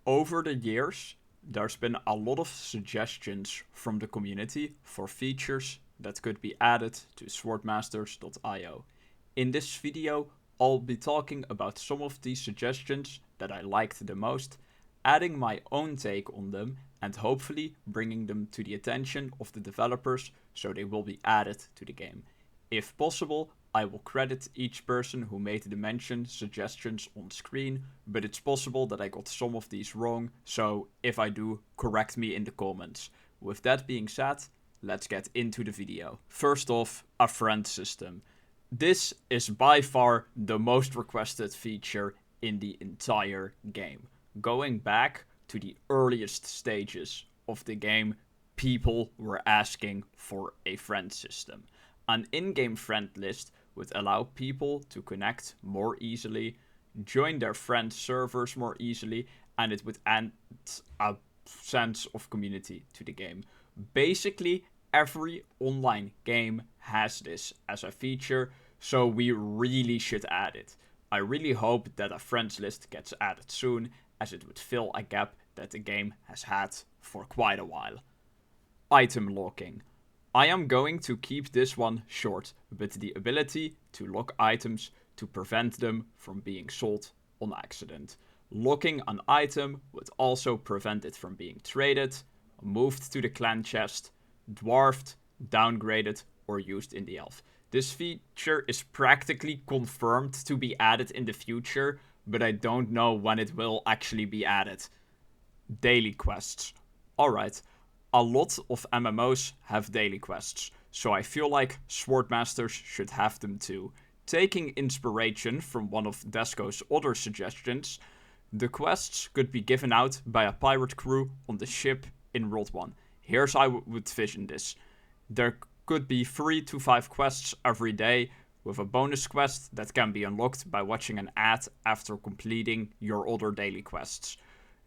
Over the years, there's been a lot of suggestions from the community for features that could be added to swordmasters.io. In this video, I'll be talking about some of these suggestions that I liked the most, adding my own take on them, and hopefully bringing them to the attention of the developers so they will be added to the game. If possible, I will credit each person who made the mentioned suggestions on screen, but it's possible that I got some of these wrong, so if I do, correct me in the comments. With that being said, let's get into the video. First off, a friend system. This is by far the most requested feature in the entire game. Going back to the earliest stages of the game, people were asking for a friend system. An in-game friend list would allow people to connect more easily, join their friend servers more easily, and it would add a sense of community to the game. Basically, every online game has this as a feature, so we really should add it. I really hope that a friends list gets added soon, as it would fill a gap that the game has had for quite a while. Item locking. I am going to keep this one short, but the ability to lock items to prevent them from being sold on accident. Locking an item would also prevent it from being traded, moved to the clan chest, dwarfed, downgraded, or used in the elf. This feature is practically confirmed to be added in the future, but I don't know when it will actually be added. Daily quests. Alright, a lot of MMOs have daily quests, so I feel like Swordmasters should have them too. Taking inspiration from one of Desco's other suggestions, the quests could be given out by a pirate crew on the ship in World 1. Here's how I would vision this. There could be 3 to 5 quests every day, with a bonus quest that can be unlocked by watching an ad after completing your other daily quests.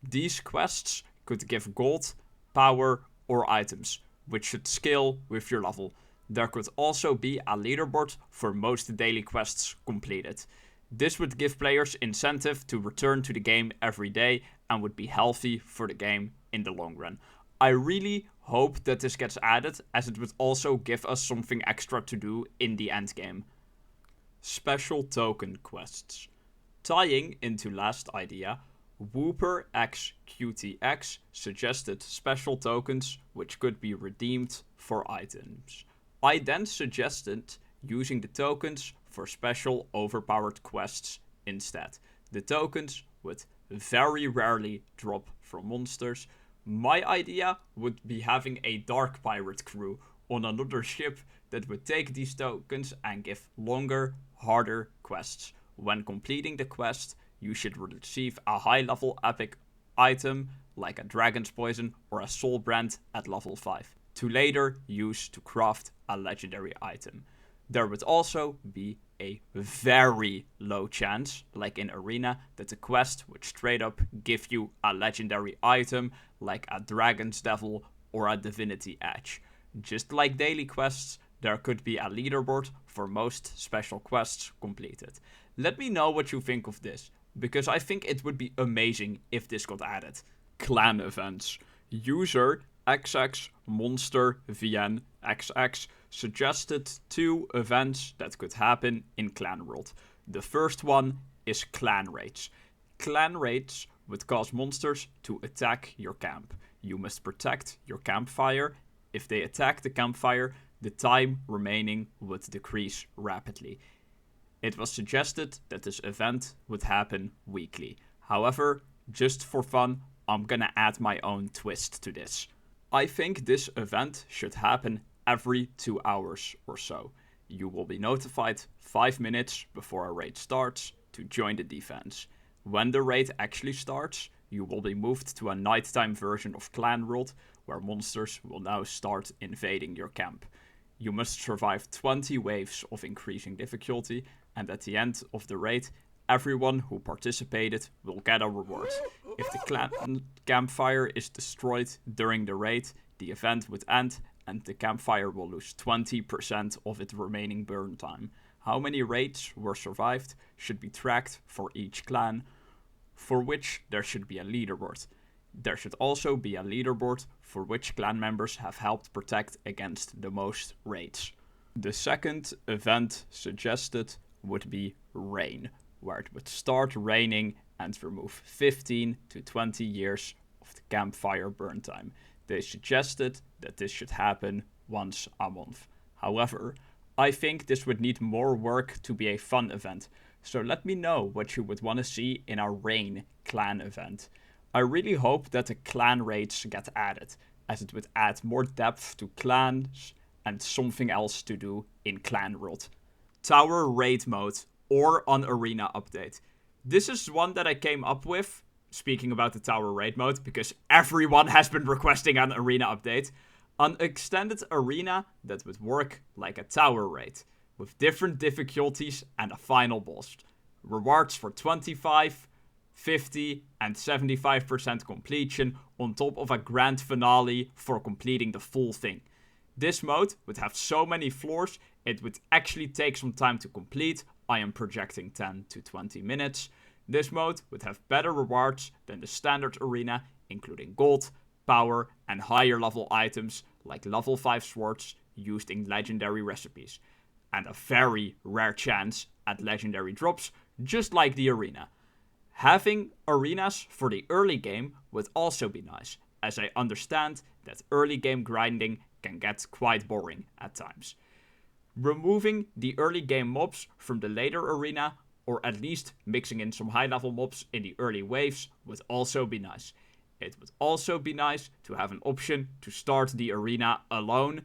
These quests could give gold, power, or items, which should scale with your level. There could also be a leaderboard for most daily quests completed. This would give players incentive to return to the game every day and would be healthy for the game in the long run. I really hope that this gets added, as it would also give us something extra to do in the endgame. Special token quests. Tying into last idea, Whooper X QTX suggested special tokens which could be redeemed for items. I then suggested using the tokens for special overpowered quests instead. The tokens would very rarely drop from monsters. My idea would be having a dark pirate crew on another ship that would take these tokens and give longer, harder quests. When completing the quest, you should receive a high level epic item like a dragon's poison or a soul brand at level 5 to later use to craft a legendary item. There would also be a very low chance, like in Arena, that the quest would straight up give you a legendary item like a dragon's devil or a divinity edge. Just like daily quests, there could be a leaderboard for most special quests completed. Let me know what you think of this, because I think it would be amazing if this got added. Clan events. User XX Monster VN XX suggested 2 events that could happen in Clan World. The first one is clan raids. Clan raids would cause monsters to attack your camp. You must protect your campfire. If they attack the campfire, the time remaining would decrease rapidly. It was suggested that this event would happen weekly. However, just for fun, I'm gonna add my own twist to this. I think this event should happen every 2 hours or so. You will be notified 5 minutes before a raid starts to join the defense. When the raid actually starts, you will be moved to a nighttime version of Clan World, where monsters will now start invading your camp. You must survive 20 waves of increasing difficulty, and at the end of the raid, everyone who participated will get a reward. If the clan campfire is destroyed during the raid, the event would end and the campfire will lose 20% of its remaining burn time. How many raids were survived should be tracked for each clan. for which there should be a leaderboard. There should also be a leaderboard for which clan members have helped protect against the most raids. The second event suggested would be rain, where it would start raining and remove 15 to 20 years of the campfire burn time. They suggested that this should happen once a month. However, I think this would need more work to be a fun event, so let me know what you would want to see in a rain clan event. I really hope that the clan raids get added, as it would add more depth to clans and something else to do in clan world. Tower raid mode or an arena update. This is one that I came up with, speaking about the tower raid mode, because everyone has been requesting an arena update. An extended arena that would work like a tower raid, with different difficulties and a final boss. Rewards for 25, 50 and 75% completion on top of a grand finale for completing the full thing. This mode would have so many floors, it would actually take some time to complete. I am projecting 10 to 20 minutes. This mode would have better rewards than the standard arena, including gold, power and higher level items like level 5 swords used in legendary recipes. And a very rare chance at legendary drops, just like the arena. Having arenas for the early game would also be nice, as I understand that early game grinding can get quite boring at times. Removing the early game mobs from the later arena, or at least mixing in some high level mobs in the early waves, would also be nice. It would also be nice to have an option to start the arena alone.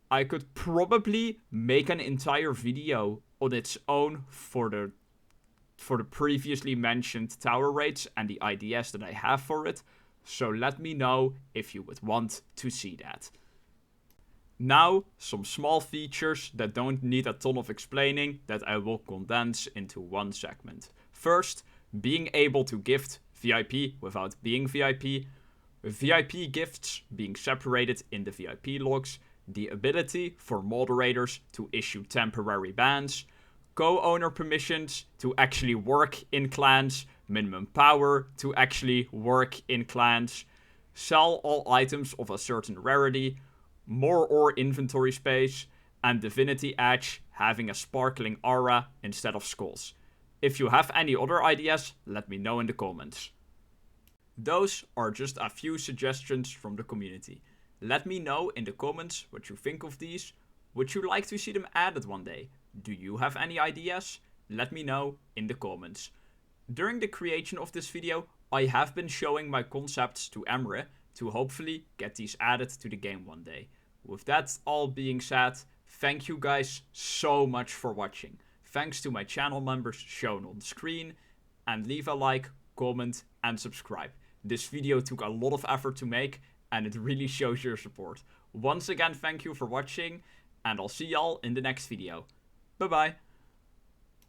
I could probably make an entire video on its own for the previously mentioned tower raids and the ideas that I have for it, so let me know if you would want to see that. Now, some small features that don't need a ton of explaining that I will condense into one segment. First, being able to gift VIP without being VIP, VIP gifts being separated in the VIP logs, the ability for moderators to issue temporary bans, co-owner permissions to actually work in clans, minimum power to actually work in clans, sell all items of a certain rarity, more ore inventory space, and Divinity Edge having a sparkling aura instead of skulls. If you have any other ideas, let me know in the comments. Those are just a few suggestions from the community. Let me know in the comments what you think of these. Would you like to see them added one day? Do you have any ideas? Let me know in the comments. During the creation of this video, I have been showing my concepts to Emre to hopefully get these added to the game one day. With that all being said, thank you guys so much for watching. Thanks to my channel members shown on screen, and leave a like, comment and subscribe. This video took a lot of effort to make and it really shows your support. Once again, thank you for watching and I'll see y'all in the next video. Bye bye.